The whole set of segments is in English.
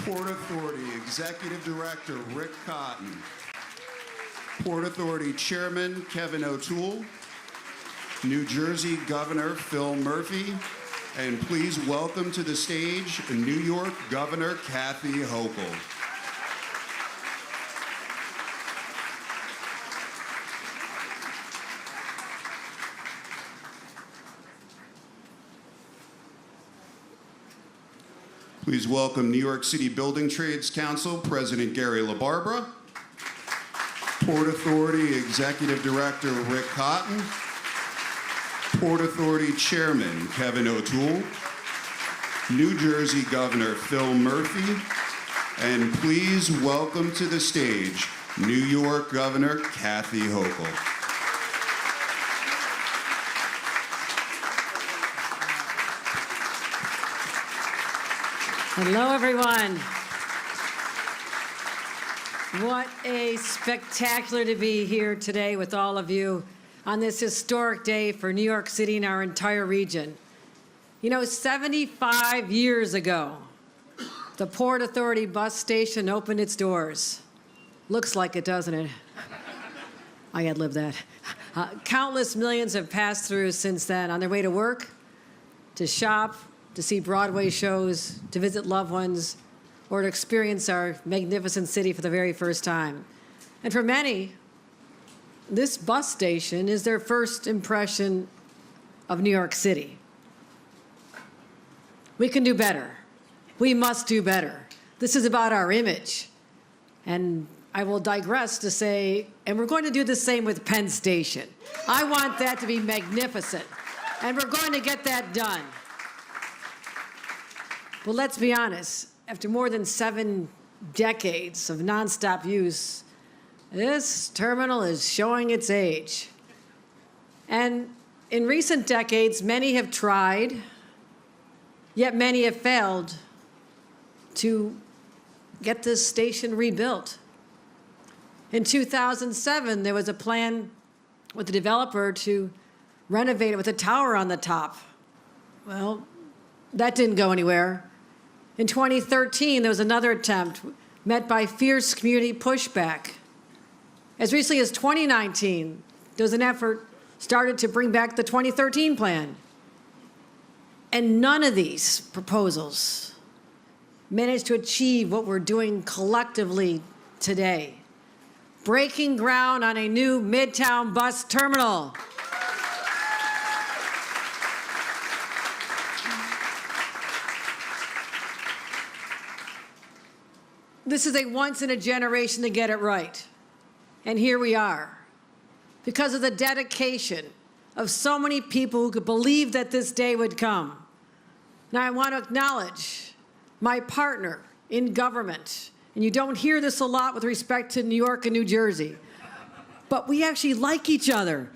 Port Authority Executive Director Rick Cotton. Port Authority Chairman Kevin O'Toole. New Jersey Governor Phil Murphy. And please welcome to the stage New York Governor Kathy Hochul. Please welcome New York City Building Trades Council President Gary LaBarbera, Port Authority Executive Director Rick Cotton, Port Authority Chairman Kevin O'Toole, New Jersey Governor Phil Murphy, and please welcome to the stage New York Governor Kathy Hochul. Hello, everyone. What a spectacular to be here today with all of you on this historic day for New York City and our entire region. You know, 75 years ago, the Port Authority bus station opened its doors. Looks like it, doesn't it? I had lived that. Countless millions have passed through since then on their way to work, to shop, to see Broadway shows, to visit loved ones, or to experience our magnificent city for the very first time. And for many, this bus station is their first impression of New York City. We can do better. We must do better. This is about our image. And I will digress to say, and we're going to do the same with Penn Station. I want that to be magnificent, and we're going to get that done. Well, let's be honest. After more than 7 decades of nonstop use, this terminal is showing its age. And in recent decades, many have tried, yet many have failed to get this station rebuilt. In 2007, there was a plan with the developer to renovate it with a tower on the top. Well, that didn't go anywhere. In 2013, there was another attempt met by fierce community pushback. As recently as 2019, there was an effort started to bring back the 2013 plan. And none of these proposals managed to achieve what we're doing collectively today, breaking ground on a new Midtown bus terminal. This is a once in a generation to get it right. And here we are. Because of the dedication of so many people who could believe that this day would come. Now I want to acknowledge my partner in government. And you don't hear this a lot with respect to New York and New Jersey. But we actually like each other.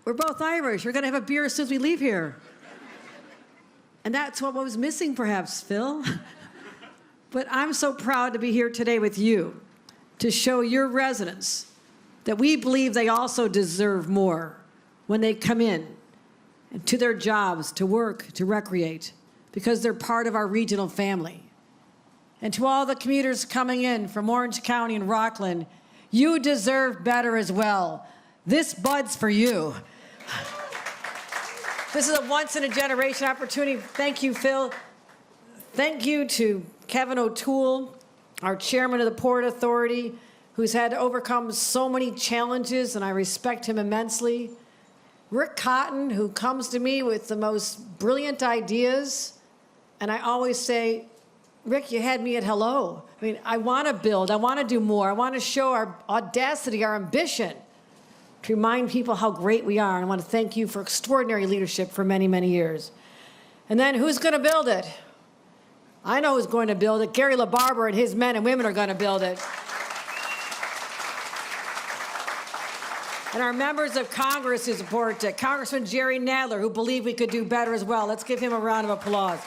We're both Irish. We're going to have a beer as soon as we leave here. And that's what was missing, perhaps, Phil. But I'm so proud to be here today with you to show your residents that we believe they also deserve more when they come in to their jobs, to work, to recreate, because they're part of our regional family. And to all the commuters coming in from Orange County and Rockland, you deserve better as well. This bud's for you. This is a once-in-a-generation opportunity. Thank you, Phil. Thank you to Kevin O'Toole, our chairman of the Port Authority, who's had to overcome so many challenges, and I respect him immensely. Rick Cotton, who comes to me with the most brilliant ideas, and I always say, Rick, you had me at hello. I mean, I want to build, I want to do more, I want to show our audacity, our ambition, to remind people how great we are, and I want to thank you for extraordinary leadership for many, many years. And then who's going to build it? I know who's going to build it. Gary LaBarbera and his men and women are going to build it. And our members of Congress who support it. Congressman Jerry Nadler, who believed we could do better as well. Let's give him a round of applause.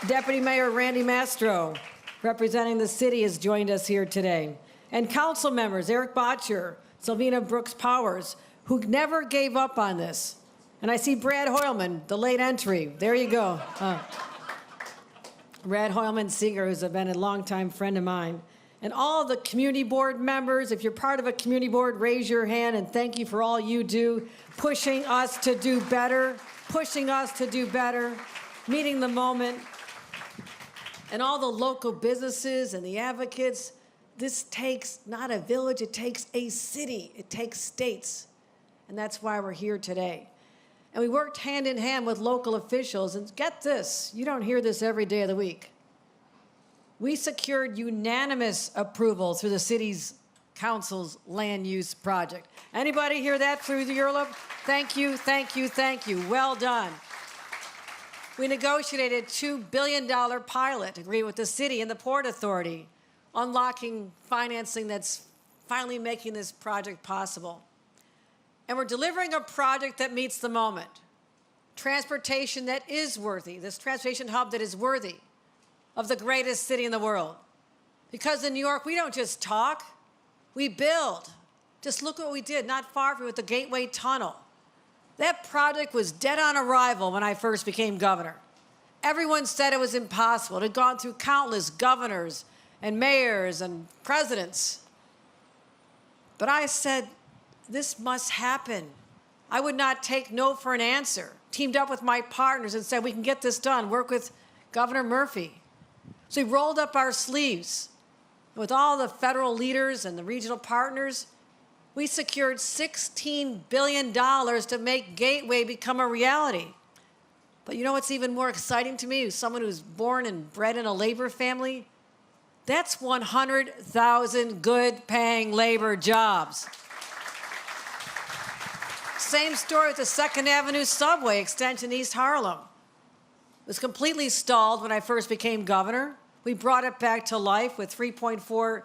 Deputy Mayor Randy Mastro, representing the city, has joined us here today. And council members, Eric Botcher, Sylvina Brooks Powers, who never gave up on this. And I see Brad Hoylman, the late entry. There you go. Brad Hoylman-Seeger, who's been a longtime friend of mine, and all the community board members. If you're part of a community board, raise your hand, and thank you for all you do, pushing us to do better, meeting the moment. And all the local businesses and the advocates. This takes not a village, it takes a city, it takes states. And that's why we're here today. And we worked hand in hand with local officials, and get this, you don't hear this every day of the week. We secured unanimous approval through the city's council's land use project. Anybody hear that through the URLA? Thank you, thank you, thank you. Well done. We negotiated a $2 billion pilot agreement with the city and the Port Authority, unlocking financing that's finally making this project possible. And we're delivering a project that meets the moment. Transportation that is worthy, this transportation hub that is worthy of the greatest city in the world. Because in New York, we don't just talk, we build. Just look what we did not far from with the Gateway Tunnel. That project was dead on arrival when I first became governor. Everyone said it was impossible. It had gone through countless governors and mayors and presidents. But I said, this must happen. I would not take no for an answer. Teamed up with my partners and said, we can get this done. Work with Governor Murphy. So we rolled up our sleeves. With all the federal leaders and the regional partners, we secured $16 billion to make Gateway become a reality. But you know what's even more exciting to me, as someone who's born and bred in a labor family? That's 100,000 good-paying labor jobs. Same story with the 2nd Avenue subway extension in East Harlem. It was completely stalled when I first became governor. We brought it back to life with $3.4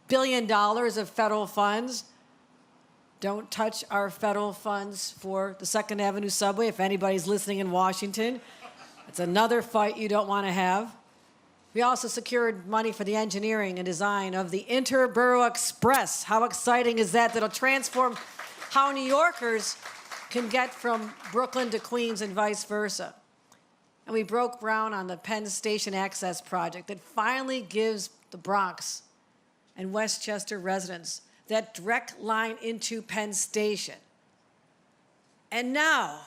billion of federal funds. Don't touch our federal funds for the 2nd Avenue subway if anybody's listening in Washington. It's another fight you don't want to have. We also secured money for the engineering and design of the Interborough Express. How exciting is that? That'll transform how New Yorkers can get from Brooklyn to Queens and vice versa. And we broke ground on the Penn Station Access Project that finally gives the Bronx and Westchester residents that direct line into Penn Station. And now,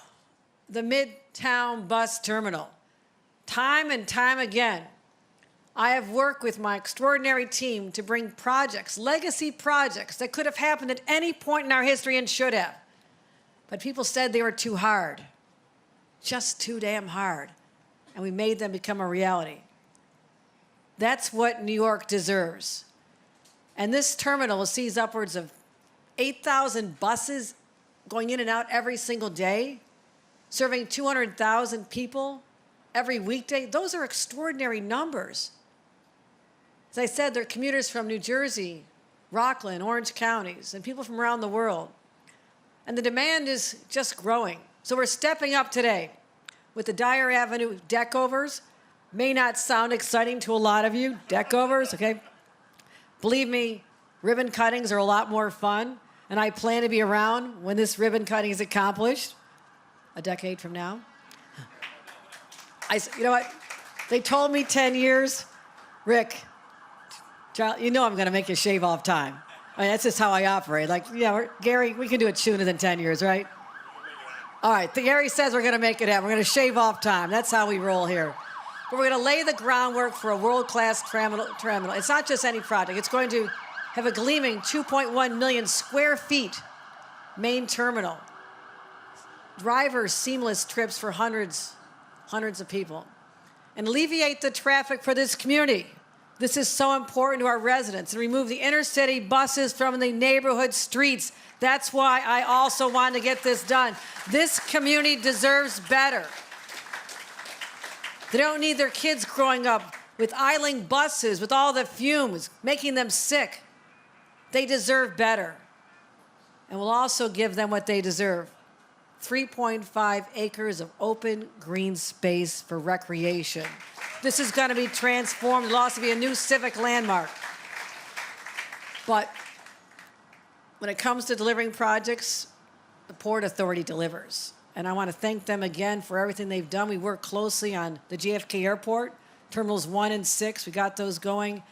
the Midtown Bus Terminal. Time and time again, I have worked with my extraordinary team to bring projects, legacy projects, that could have happened at any point in our history and should have. But people said they were too hard, just too damn hard. And we made them become a reality. That's what New York deserves. And this terminal sees upwards of 8,000 buses going in and out every single day, serving 200,000 people every weekday. Those are extraordinary numbers. As I said, they're commuters from New Jersey, Rockland, Orange counties, and people from around the world. And the demand is just growing. So we're stepping up today with the Dyer Avenue deckovers. May not sound exciting to a lot of you, deckovers, okay? Believe me, ribbon cuttings are a lot more fun, and I plan to be around when this ribbon cutting is accomplished, a decade from now. You know what? They told me 10 years, Rick, you know I'm going to make you shave off time. I mean, that's just how I operate. Like, yeah, Gary, we can do it sooner than 10 years, right? All right, Gary says we're going to make it happen. We're going to shave off time. That's how we roll here. But we're going to lay the groundwork for a world-class terminal. It's not just any project. It's going to have a gleaming 2.1 million square feet main terminal. Driver seamless trips for hundreds of people. And alleviate the traffic for this community. This is so important to our residents. And remove the intercity buses from the neighborhood streets. That's why I also want to get this done. This community deserves better. They don't need their kids growing up with idling buses, with all the fumes, making them sick. They deserve better. And we'll also give them what they deserve. 3.5 acres of open green space for recreation. This is going to be transformed. It'll also be a new civic landmark. But when it comes to delivering projects, the Port Authority delivers. And I want to thank them again for everything they've done. We work closely on the JFK Airport, Terminals 1 and 6, we got those going,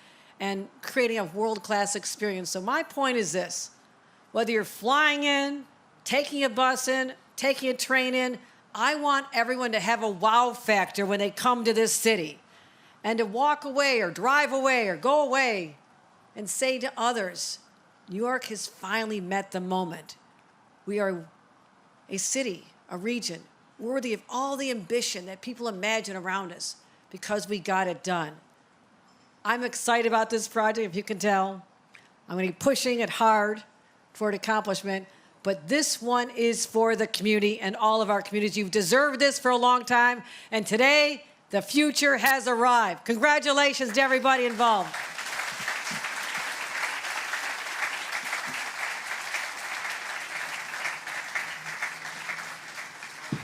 and creating a world-class experience. So my point is this: whether you're flying in, taking a bus in, taking a train in, I want everyone to have a wow factor when they come to this city, and to walk away or drive away or go away and say to others, New York has finally met the moment. We are a city, a region, worthy of all the ambition that people imagine around us because we got it done. I'm excited about this project, if you can tell. I'm going to be pushing it hard for an accomplishment, but this one is for the community and all of our communities. You've deserved this for a long time, and today, the future has arrived. Congratulations to everybody involved.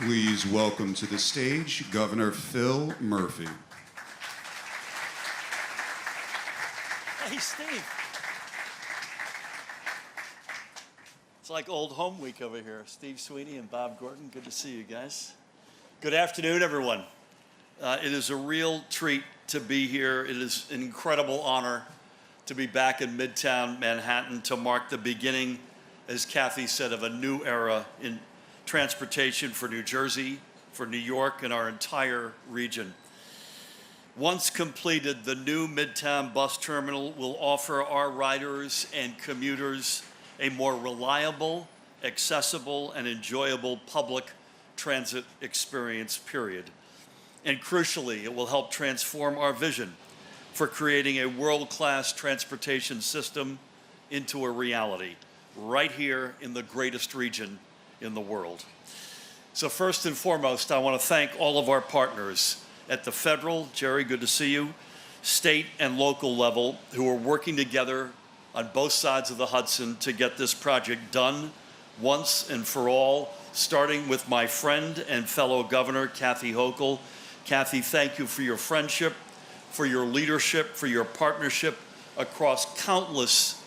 Please welcome to the stage Governor Phil Murphy. Hey, Steve. It's like old home week over here. Steve Sweeney and Bob Gordon, good to see you guys. Good afternoon, everyone. It is a real treat to be here. It is an incredible honor to be back in Midtown Manhattan to mark the beginning, as Kathy said, of a new era in transportation for New Jersey, for New York, and our entire region. Once completed, the new Midtown bus terminal will offer our riders and commuters a more reliable, accessible, and enjoyable public transit experience, period. And crucially, it will help transform our vision for creating a world-class transportation system into a reality right here in the greatest region in the world. So first and foremost, I want to thank all of our partners at the federal, Jerry, good to see you, state and local level, who are working together on both sides of the Hudson to get this project done once and for all, starting with my friend and fellow governor, Kathy Hochul. Kathy, thank you for your friendship, for your leadership, for your partnership across countless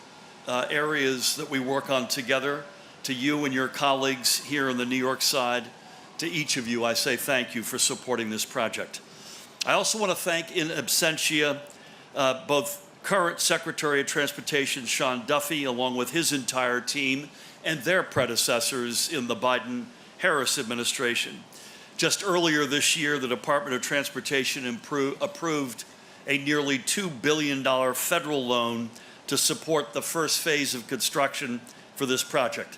areas that we work on together. To you and your colleagues here on the New York side, to each of you, I say thank you for supporting this project. I also want to thank in absentia both current Secretary of Transportation Sean Duffy, along with his entire team, and their predecessors in the Biden-Harris administration. Just earlier this year, the Department of Transportation approved a nearly $2 billion federal loan to support the first phase of construction for this project.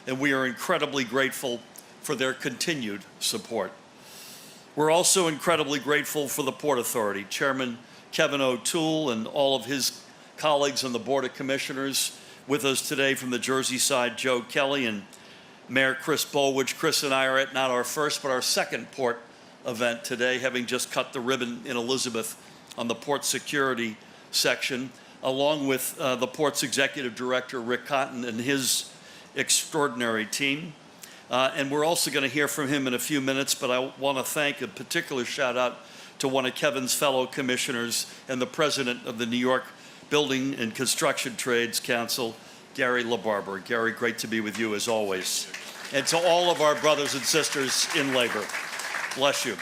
And we are incredibly grateful for their continued support. We're also incredibly grateful for the Port Authority, Chairman Kevin O'Toole and all of his colleagues on the Board of Commissioners. With us today from the Jersey side, Joe Kelly and Mayor Chris Bolwich. Chris and I are at not our first, but our second port event today, having just cut the ribbon in Elizabeth on the port security section, along with the port's executive director, Rick Cotton, and his extraordinary team. And we're also going to hear from him in a few minutes, but I want to thank a particular shout out to one of Kevin's fellow commissioners and the president of the New York Building and Construction Trades Council, Gary LaBarbera. Gary, great to be with you as always. And to all of our brothers and sisters in labor, bless you.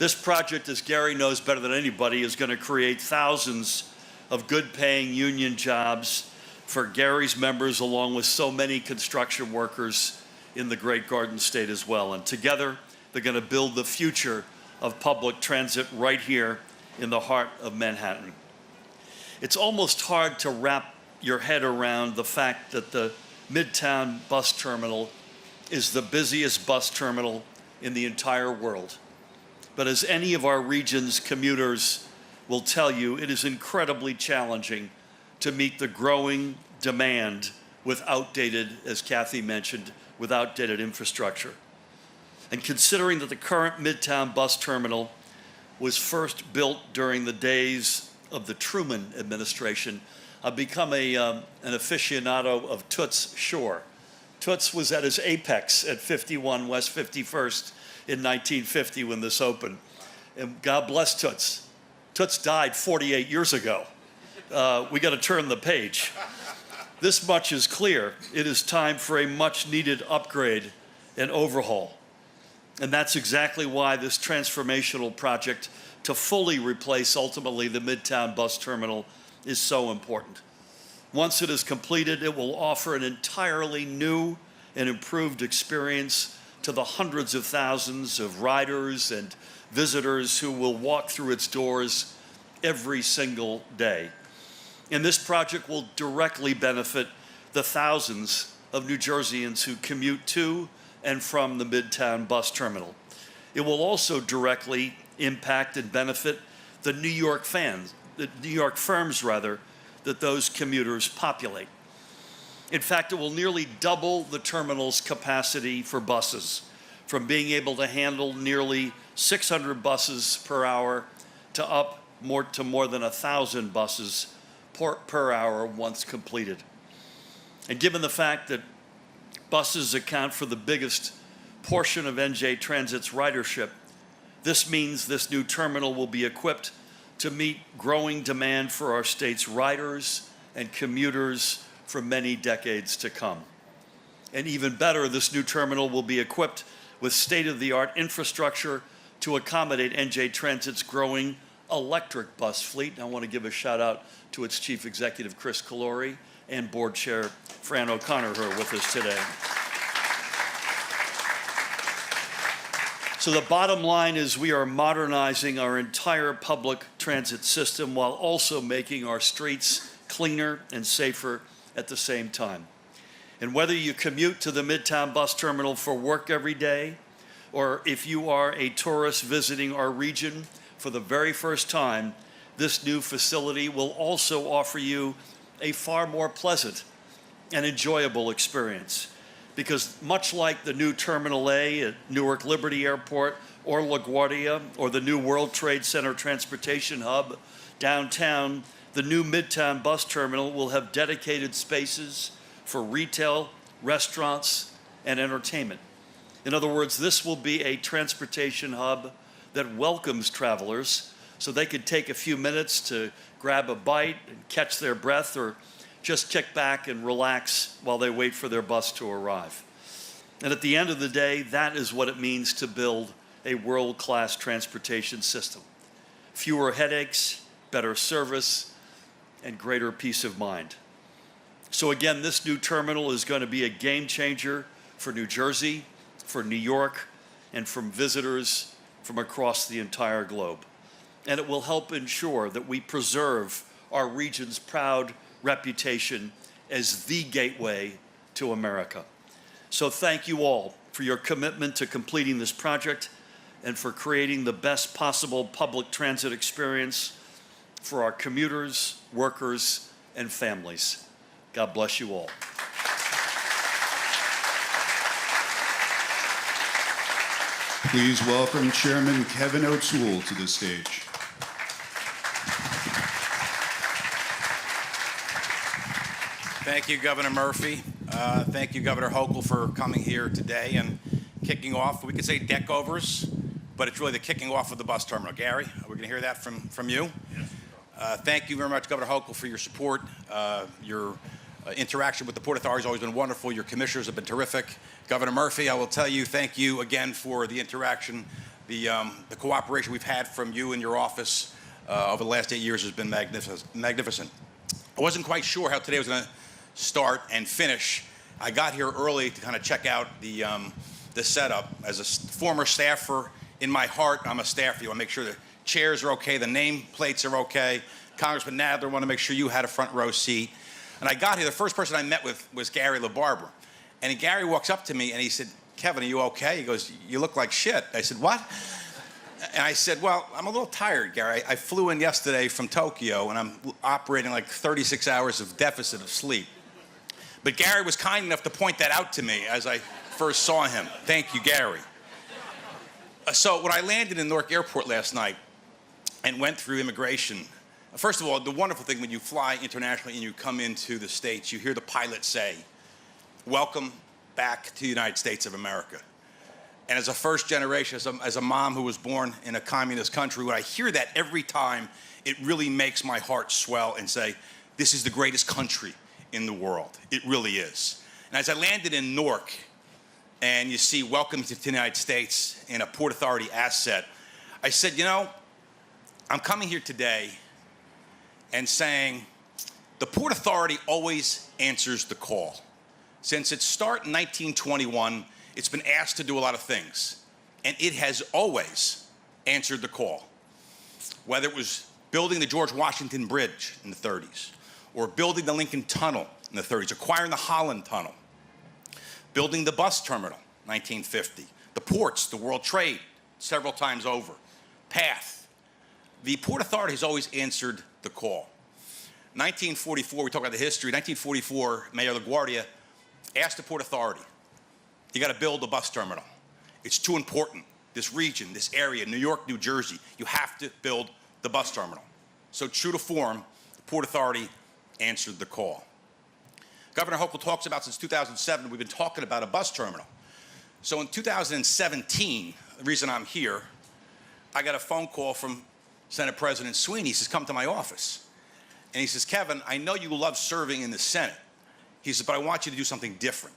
This project, as Gary knows better than anybody, is going to create thousands of good-paying union jobs for Gary's members, along with so many construction workers in the great Garden State as well. And together, they're going to build the future of public transit right here in the heart of Manhattan. It's almost hard to wrap your head around the fact that the Midtown bus terminal is the busiest bus terminal in the entire world. But as any of our region's commuters will tell you, it is incredibly challenging to meet the growing demand with outdated, as Kathy mentioned, with outdated infrastructure. And considering that the current Midtown bus terminal was first built during the days of the Truman administration, I've become an aficionado of Toots Shore. Toots was at his apex at 51 West 51st in 1950 when this opened. And God bless Toots. Toots died 48 years ago. We got to turn the page. This much is clear. It is time for a much-needed upgrade and overhaul. And that's exactly why this transformational project to fully replace ultimately the Midtown bus terminal is so important. Once it is completed, it will offer an entirely new and improved experience to the hundreds of thousands of riders and visitors who will walk through its doors every single day. And this project will directly benefit the thousands of New Jerseyans who commute to and from the Midtown bus terminal. It will also directly impact and benefit the New York firms that those commuters populate. In fact, it will nearly double the terminal's capacity for buses, from being able to handle nearly 600 buses per hour to more than 1,000 buses per hour once completed. And given the fact that buses account for the biggest portion of NJ Transit's ridership, this means this new terminal will be equipped to meet growing demand for our state's riders and commuters for many decades to come. And even better, this new terminal will be equipped with state-of-the-art infrastructure to accommodate NJ Transit's growing electric bus fleet. And I want to give a shout out to its Chief Executive, Chris Calori, and Board Chair Fran O'Connor, who are with us today. So the bottom line is we are modernizing our entire public transit system while also making our streets cleaner and safer at the same time. And whether you commute to the Midtown bus terminal for work every day, or if you are a tourist visiting our region for the very first time, this new facility will also offer you a far more pleasant and enjoyable experience. Because much like the new Terminal A at Newark Liberty Airport or LaGuardia or the new World Trade Center Transportation Hub downtown, the new Midtown bus terminal will have dedicated spaces for retail, restaurants, and entertainment. In other words, this will be a transportation hub that welcomes travelers so they could take a few minutes to grab a bite and catch their breath, or just kick back and relax while they wait for their bus to arrive. And at the end of the day, that is what it means to build a world-class transportation system. Fewer headaches, better service, and greater peace of mind. So again, this new terminal is going to be a game changer for New Jersey, for New York, and from visitors from across the entire globe. And it will help ensure that we preserve our region's proud reputation as the gateway to America. So thank you all for your commitment to completing this project and for creating the best possible public transit experience for our commuters, workers, and families. God bless you all. Please welcome Chairman Kevin Hochul to the stage. Thank you, Governor Murphy. Thank you, Governor Hochul, for coming here today and kicking off. We could say deck overs, but it's really the kicking off of the bus terminal. Gary, we're going to hear that from you. Yes. Thank you very much, Governor Hochul, for your support. Your interaction with the Port Authority has always been wonderful. Your commissioners have been terrific. Governor Murphy, I will tell you, thank you again for the interaction. The cooperation we've had from you and your office over the last 8 years has been magnificent. I wasn't quite sure how today was going to start and finish. I got here early to kind of check out the setup. As a former staffer, in my heart, I'm a staffer. You want to make sure the chairs are okay, the name plates are okay. Congressman Nadler, want to make sure you had a front row seat. And I got here, the first person I met with was Gary LaBarbera. And Gary walks up to me and he said, "Kevin, are you okay?" He goes, "You look like shit." I said, "What?" And I said, "Well, I'm a little tired, Gary. I flew in yesterday from Tokyo and I'm operating like 36 hours of deficit of sleep." But Gary was kind enough to point that out to me as I first saw him. Thank you, Gary. So when I landed in Newark Airport last night and went through immigration, first of all, the wonderful thing when you fly internationally and you come into the States, you hear the pilot say, "Welcome back to the United States of America." And as a first generation, as a mom who was born in a communist country, when I hear that every time, it really makes my heart swell and say, this is the greatest country in the world. It really is. And as I landed in Newark, and you see "Welcome to the United States" in a Port Authority asset, I said, you know, I'm coming here today and saying the Port Authority always answers the call. Since its start in 1921, it's been asked to do a lot of things, and it has always answered the call. Whether it was building the George Washington Bridge in the 30s, or building the Lincoln Tunnel in the 30s, acquiring the Holland Tunnel, building the bus terminal, 1950, the ports, the World Trade, several times over, PATH. The Port Authority has always answered the call. 1944, we talk about the history, 1944, Mayor LaGuardia asked the Port Authority, you got to build a bus terminal. It's too important. This region, this area, New York, New Jersey, you have to build the bus terminal. So true to form, the Port Authority answered the call. Governor Hochul talks about since 2007, we've been talking about a bus terminal. So in 2017, the reason I'm here, I got a phone call from Senate President Sweeney. He says, come to my office. And he says, Kevin, I know you love serving in the Senate. He says, but I want you to do something different.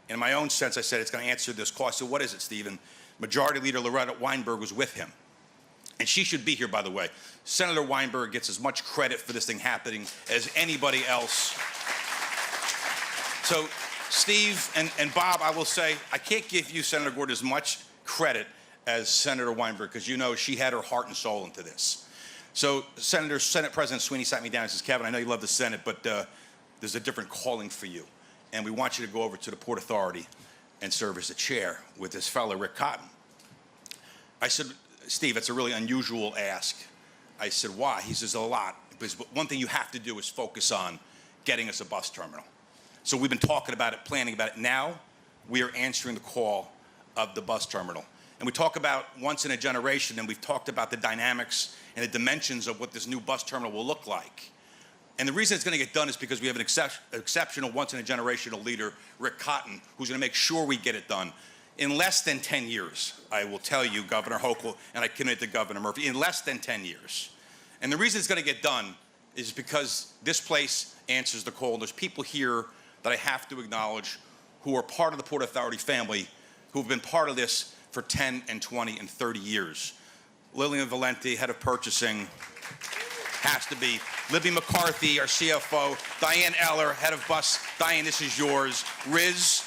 In my own sense, I said, it's going to answer this call. I said, what is it, Stephen? Majority Leader Loretta Weinberg was with him. And she should be here, by the way. Senator Weinberg gets as much credit for this thing happening as anybody else. So, Steve and Bob, I will say, I can't give you, Senator Gordon, as much credit as Senator Weinberg, because you know she had her heart and soul into this. So, Senate President Sweeney sat me down and says, Kevin, I know you love the Senate, but there's a different calling for you. And we want you to go over to the Port Authority and serve as the chair with this fellow, Rick Cotton. I said, Steve, it's a really unusual ask. I said, why? He says, a lot. Because one thing you have to do is focus on getting us a bus terminal. So we've been talking about it, planning about it. Now we are answering the call of the bus terminal. And we talk about once in a generation, and we've talked about the dynamics and the dimensions of what this new bus terminal will look like. And the reason it's going to get done is because we have an exceptional once-in-a-generational leader, Rick Cotton, who's going to make sure we get it done. In less than 10 years, I will tell you, Governor Hochul, and I commit to Governor Murphy, in less than 10 years. And the reason it's going to get done is because this place answers the call. And there's people here that I have to acknowledge who are part of the Port Authority family, who've been part of this for 10 and 20 and 30 years. Lillian Valenti, head of purchasing, has to be. Libby McCarthy, our CFO. Diane Eller, head of bus. Diane, this is yours. Riz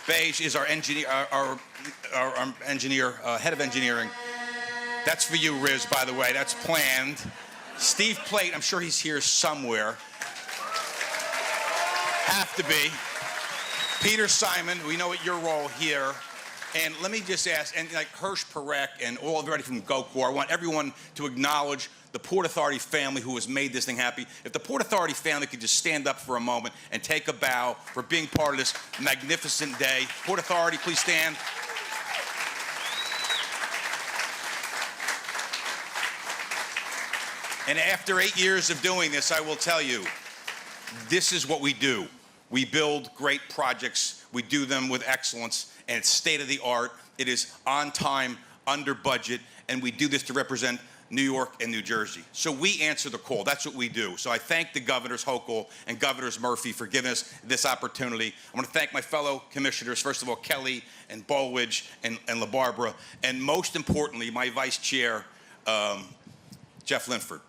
Beige is our engineer, our engineer, head of engineering. That's for you, Riz, by the way. That's planned. Steve Plate, I'm sure he's here somewhere. Have to be. Peter Simon, we know what your role here. And let me just ask, and like Hirsch Perek and everybody from GoCorps, I want everyone to acknowledge the Port Authority family who has made this thing happy. If the Port Authority family could just stand up for a moment and take a bow for being part of this magnificent day. Port Authority, please stand. And after 8 years of doing this, I will tell you, this is what we do. We build great projects. We do them with excellence, and it's state-of-the-art. It is on time, under budget, and we do this to represent New York and New Jersey. So we answer the call. That's what we do. So I thank the Governors Hochul and Governors Murphy for giving us this opportunity. I want to thank my fellow commissioners, first of all, Kelly and Bolwidge and LaBarbera, and most importantly, my vice chair, Jeff Linford.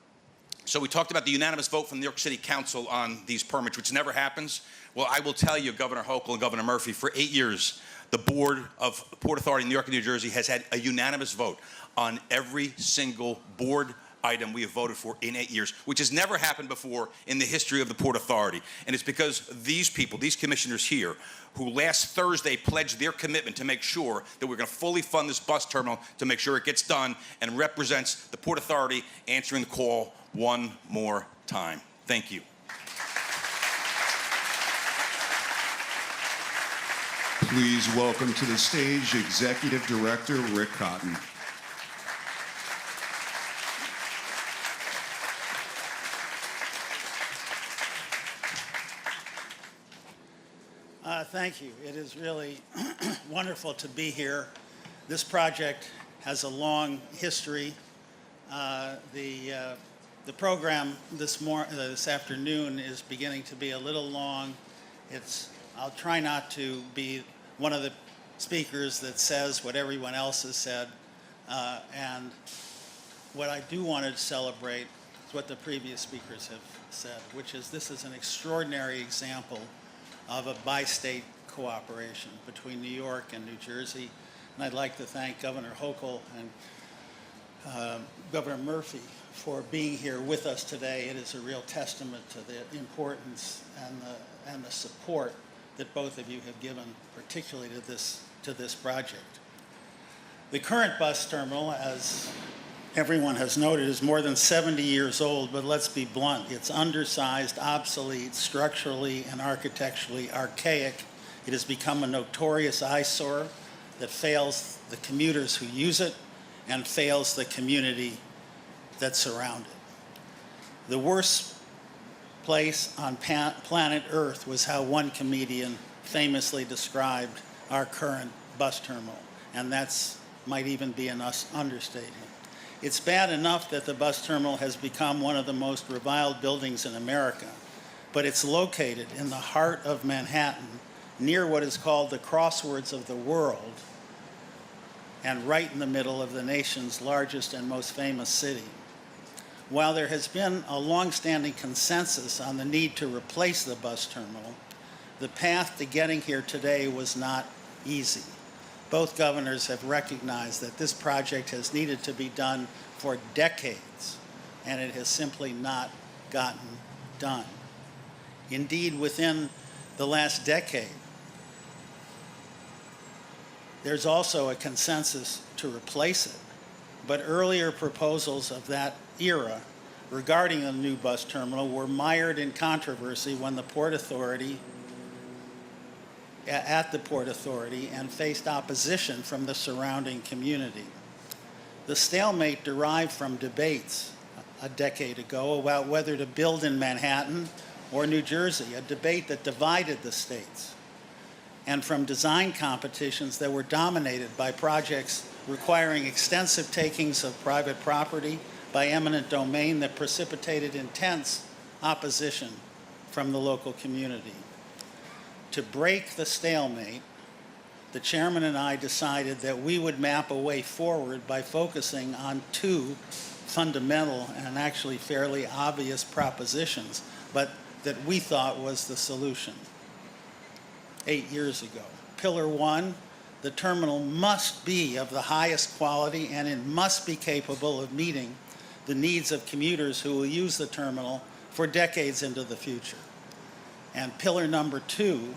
So we talked about the unanimous vote from the New York City Council on these permits, which never happens. Well, I will tell you, Governor Hochul and Governor Murphy, for 8 years, the Board of Port Authority in New York and New Jersey has had a unanimous vote on every single board item we have voted for in 8 years, which has never happened before in the history of the Port Authority. And it's because these people, these commissioners here, who last Thursday pledged their commitment to make sure that we're going to fully fund this bus terminal to make sure it gets done and represents the Port Authority answering the call one more time. Thank you. Please welcome to the stage Executive Director Rick Cotton. Thank you. It is really wonderful to be here. This project has a long history. The program this afternoon is beginning to be a little long. I'll try not to be one of the speakers that says what everyone else has said. And what I do want to celebrate is what the previous speakers have said, which is this is an extraordinary example of a bi-state cooperation between New York and New Jersey. And I'd like to thank Governor Hochul and Governor Murphy for being here with us today. It is a real testament to the importance and the support that both of you have given, particularly to this project. The current bus terminal, as everyone has noted, is more than 70 years old, but let's be blunt. It's undersized, obsolete, structurally and architecturally archaic. It has become a notorious eyesore that fails the commuters who use it and fails the community that surround it. The worst place on planet Earth was how one comedian famously described our current bus terminal, and that's might even be an understatement. It's bad enough that the bus terminal has become one of the most reviled buildings in America, but it's located in the heart of Manhattan, near what is called the crossroads of the world, and right in the middle of the nation's largest and most famous city. While there has been a long-standing consensus on the need to replace the bus terminal, the path to getting here today was not easy. Both governors have recognized that this project has needed to be done for decades, and it has simply not gotten done. Indeed, within the last decade, there's also a consensus to replace it, but earlier proposals of that era regarding a new bus terminal were mired in controversy when the Port Authority and faced opposition from the surrounding community. The stalemate derived from debates a decade ago about whether to build in Manhattan or New Jersey, a debate that divided the states, and from design competitions that were dominated by projects requiring extensive takings of private property by eminent domain that precipitated intense opposition from the local community. To break the stalemate, the chairman and I decided that we would map a way forward by focusing on two fundamental and actually fairly obvious propositions, but that we thought was the solution 8 years ago. Pillar one, the terminal must be of the highest quality and it must be capable of meeting the needs of commuters who will use the terminal for decades into the future. And pillar number two,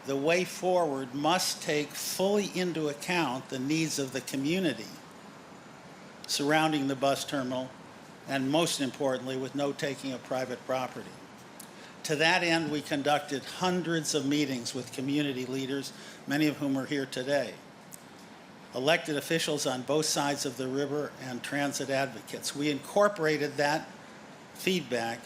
the way forward must take fully into account the needs of the community surrounding the bus terminal, and most importantly, with no taking of private property. To that end, we conducted hundreds of meetings with community leaders, many of whom are here today, elected officials on both sides of the river, and transit advocates. We incorporated that feedback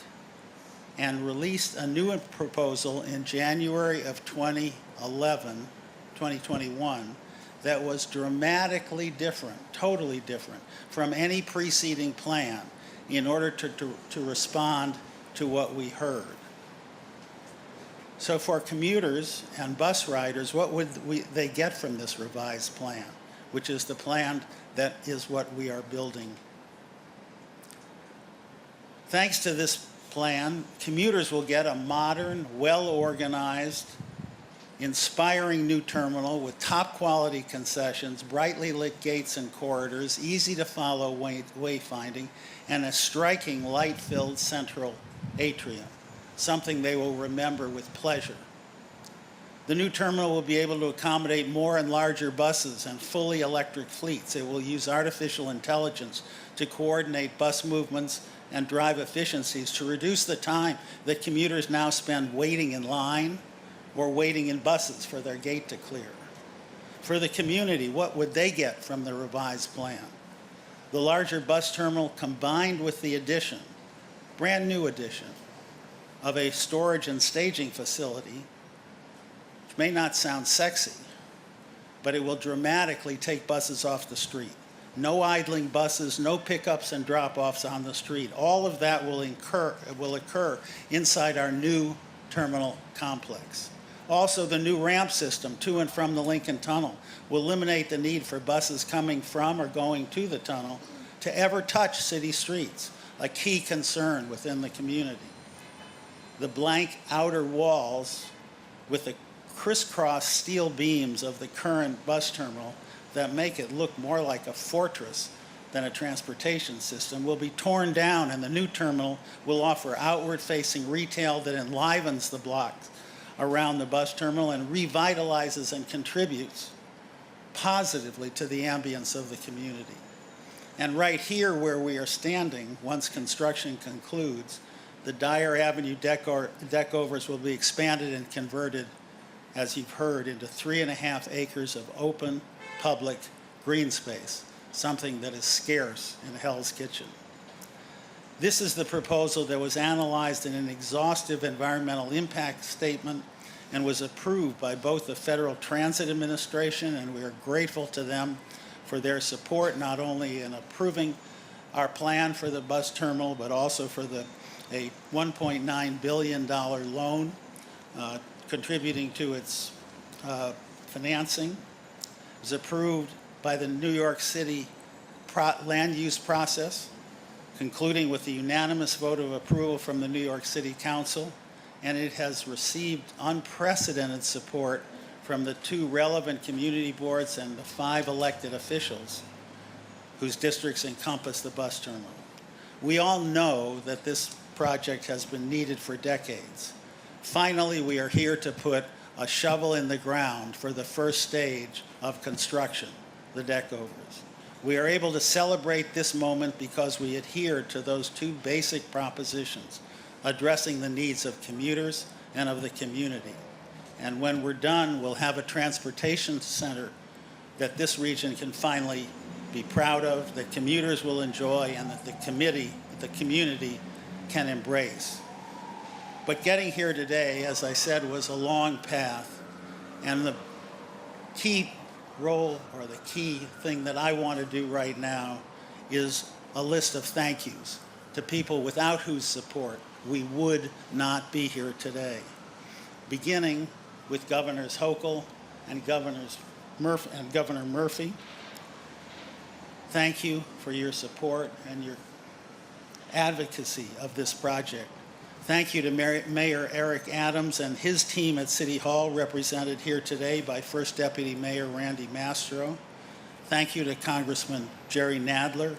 and released a new proposal in January of 2021, that was dramatically different, totally different from any preceding plan in order to respond to what we heard. So for commuters and bus riders, what would they get from this revised plan, which is the plan that is what we are building? Thanks to this plan, commuters will get a modern, well-organized, inspiring new terminal with top-quality concessions, brightly lit gates and corridors, easy-to-follow wayfinding, and a striking light-filled central atrium, something they will remember with pleasure. The new terminal will be able to accommodate more and larger buses and fully electric fleets. It will use artificial intelligence to coordinate bus movements and drive efficiencies to reduce the time that commuters now spend waiting in line or waiting in buses for their gate to clear. For the community, what would they get from the revised plan? The larger bus terminal combined with the addition, brand new addition, of a storage and staging facility, which may not sound sexy, but it will dramatically take buses off the street. No idling buses, no pickups and drop-offs on the street. All of that will occur inside our new terminal complex. Also, the new ramp system to and from the Lincoln Tunnel will eliminate the need for buses coming from or going to the tunnel to ever touch city streets, a key concern within the community. The blank outer walls with the crisscross steel beams of the current bus terminal that make it look more like a fortress than a transportation system will be torn down, and the new terminal will offer outward-facing retail that enlivens the blocks around the bus terminal and revitalizes and contributes positively to the ambience of the community. And right here where we are standing, once construction concludes, the Dyer Avenue deckovers will be expanded and converted, as you've heard, into 3.5 acres of open, public green space, something that is scarce in Hell's Kitchen. This is the proposal that was analyzed in an exhaustive environmental impact statement and was approved by both the Federal Transit Administration, and we are grateful to them for their support, not only in approving our plan for the bus terminal, but also for a $1.9 billion loan contributing to its financing. It was approved by the New York City land use process, concluding with the unanimous vote of approval from the New York City Council, and it has received unprecedented support from the 2 relevant community boards and the 5 elected officials whose districts encompass the bus terminal. We all know that this project has been needed for decades. Finally, we are here to put a shovel in the ground for the first stage of construction, the deckovers. We are able to celebrate this moment because we adhere to those 2 basic propositions, addressing the needs of commuters and of the community. And when we're done, we'll have a transportation center that this region can finally be proud of, that commuters will enjoy, and that the community can embrace. But getting here today, as I said, was a long path, and the key role, or the key thing that I want to do right now, is a list of thank yous to people without whose support we would not be here today. Beginning with Governors Hochul and Governor Murphy. Thank you for your support and your advocacy of this project. Thank you to Mayor Eric Adams and his team at City Hall, represented here today by First Deputy Mayor Randy Mastro. Thank you to Congressman Jerry Nadler.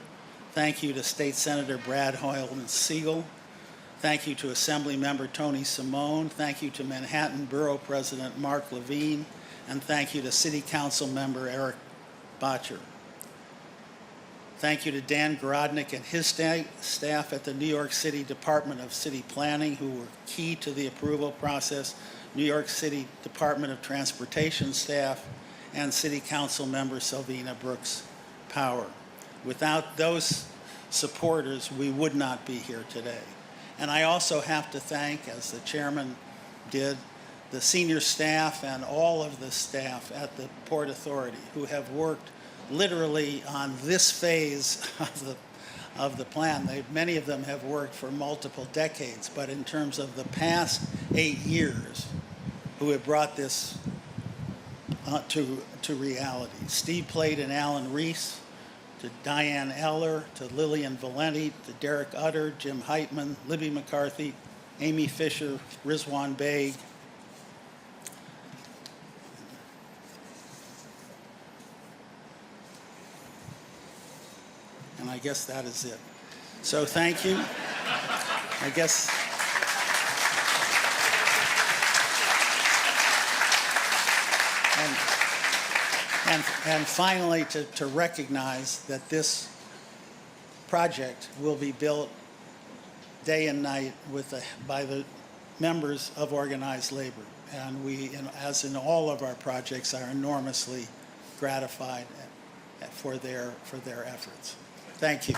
Thank you to State Senator Brad Hoylman-Siegel. Thank you to Assembly Member Tony Simone. Thank you to Manhattan Borough President Mark Levine. And thank you to City Council Member Eric Botcher. Thank you to Dan Grodnick and his staff at the New York City Department of City Planning, who were key to the approval process, New York City Department of Transportation staff, and City Council Member Selvina Brooks Power. Without those supporters, we would not be here today. And I also have to thank, as the chairman did, the senior staff and all of the staff at the Port Authority who have worked literally on this phase of the plan. Many of them have worked for multiple decades, but in terms of the past 8 years, who have brought this to reality. Steve Plate and Alan Reese, to Diane Eller, to Lillian Valenti, to Derek Utter, Jim Heitman, Libby McCarthy, Amy Fisher, Rizwan Beg, and I guess that is it. So thank you. I guess. And finally, to recognize that this project will be built day and night by the members of organized labor. And we, as in all of our projects, are enormously gratified for their efforts. Thank you.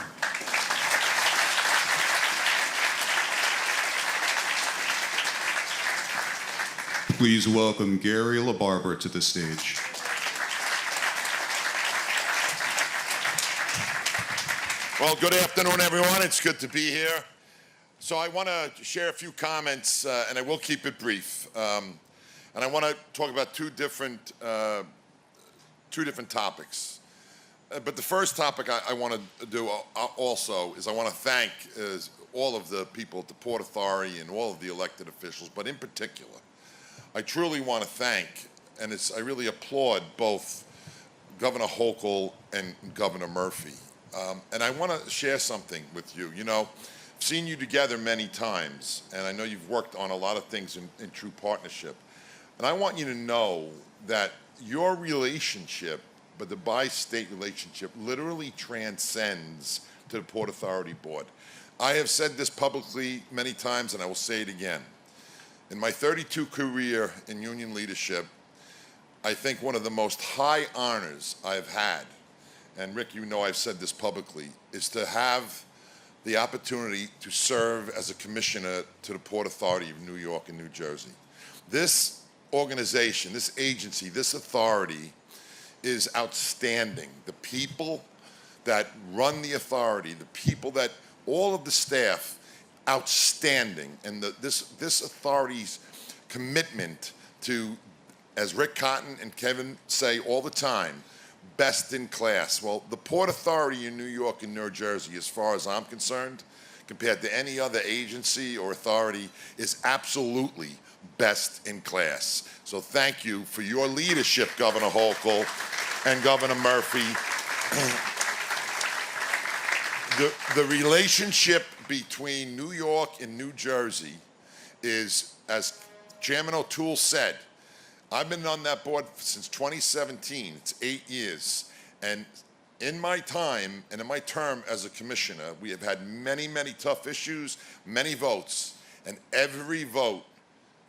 Please welcome Gary LaBarbera to the stage. Well, good afternoon, everyone. It's good to be here. So I want to share a few comments, and I will keep it brief. And I want to talk about two different topics. But the first topic I want to do also is I want to thank all of the people at the Port Authority and all of the elected officials, but in particular, I truly want to thank, and I really applaud both Governor Hochul and Governor Murphy. And I want to share something with you. You know, I've seen you together many times, and I know you've worked on a lot of things in true partnership. And I want you to know that your relationship, but the bi-state relationship, literally transcends to the Port Authority Board. I have said this publicly many times, and I will say it again. In my 32 career in union leadership, I think one of the most high honors I've had, and Rick, you know I've said this publicly, is to have the opportunity to serve as a commissioner to the Port Authority of New York and New Jersey. This organization, this agency, this authority is outstanding. The people that run the authority, the people that, all of the staff, outstanding. And this authority's commitment to, as Rick Cotton and Kevin say all the time, best in class. Well, the Port Authority in New York and New Jersey, as far as I'm concerned, compared to any other agency or authority, is absolutely best in class. So thank you for your leadership, Governor Hochul and Governor Murphy. The relationship between New York and New Jersey is, as Chairman O'Toole said, I've been on that board since 2017. It's 8 years. And in my time and in my term as a commissioner, we have had many, many tough issues, many votes, and every vote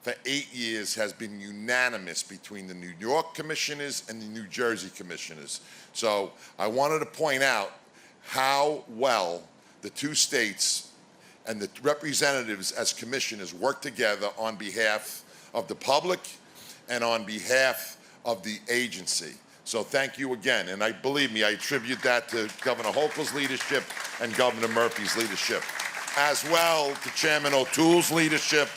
for 8 years has been unanimous between the New York commissioners and the New Jersey commissioners. So I wanted to point out how well the two states and the representatives as commissioners work together on behalf of the public and on behalf of the agency. So thank you again. And believe me, I attribute that to Governor Hochul's leadership and Governor Murphy's leadership, as well to Chairman O'Toole's leadership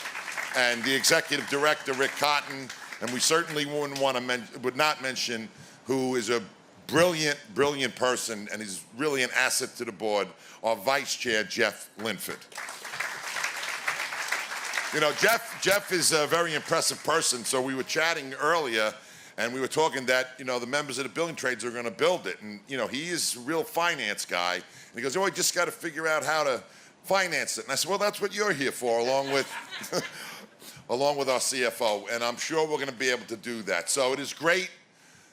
and the Executive Director, Rick Cotton. And we certainly would not mention who is a brilliant, brilliant person and is really an asset to the board, our Vice Chair, Jeff Linford. You know, Jeff is a very impressive person. So we were chatting earlier, and we were talking that, you know, the members of the building trades are going to build it. And, you know, he is a real finance guy. And he goes, oh, I just got to figure out how to finance it. And I said, well, that's what you're here for, along with along with our CFO. And I'm sure we're going to be able to do that. So it is great.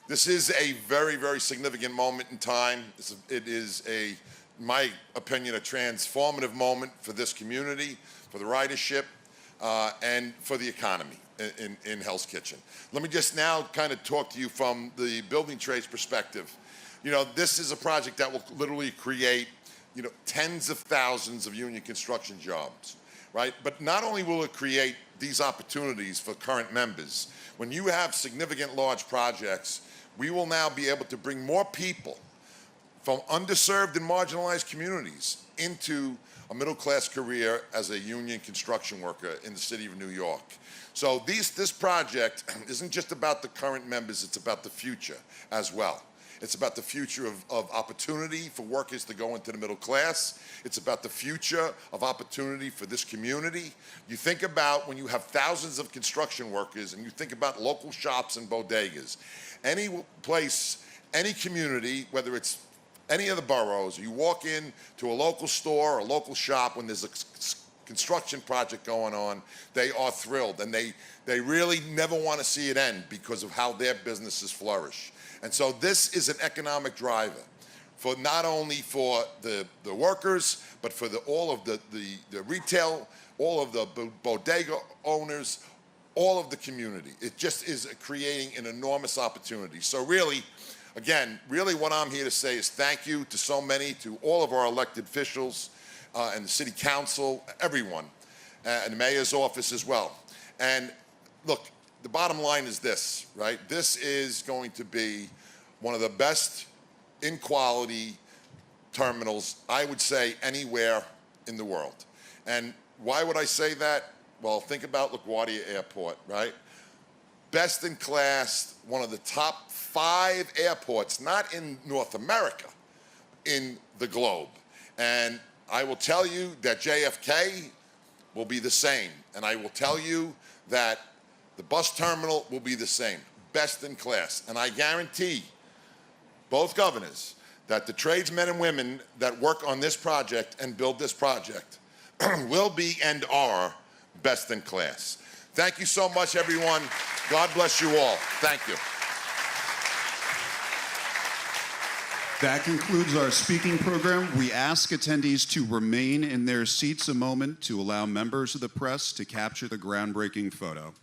This is a very, very significant moment in time. It is, in my opinion, a transformative moment for this community, for the ridership, and for the economy in Hell's Kitchen. Let me just now kind of talk to you from the building trades perspective. You know, this is a project that will literally create, you know, tens of thousands of union construction jobs, right? But not only will it create these opportunities for current members, when you have significant large projects, we will now be able to bring more people from underserved and marginalized communities into a middle-class career as a union construction worker in the city of New York. So this project isn't just about the current members, it's about the future as well. It's about the future of opportunity for workers to go into the middle class. It's about the future of opportunity for this community. You think about when you have thousands of construction workers and you think about local shops and bodegas, any place, any community, whether it's any of the boroughs, you walk in to a local store or a local shop when there's a construction project going on, they are thrilled, and they really never want to see it end because of how their businesses flourish. And so this is an economic driver for not only for the workers, but for all of the retail, all of the bodega owners, all of the community. It just is creating an enormous opportunity. So really, again, really what I'm here to say is thank you to so many, to all of our elected officials and the city council, everyone, and the mayor's office as well. And look, the bottom line is this, right? This is going to be one of the best in quality terminals, I would say, anywhere in the world. And why would I say that? Well, think about LaGuardia Airport, right? best in class, one of the top 5 airports, not in North America, in the globe. And I will tell you that JFK will be the same. And I will tell you that the bus terminal will be the same, best in class. And I guarantee both governors that the tradesmen and women that work on this project and build this project will be and are best in class. Thank you so much, everyone. God bless you all. Thank you. That concludes our speaking program. We ask attendees to remain in their seats a moment to allow members of the press to capture the groundbreaking photo.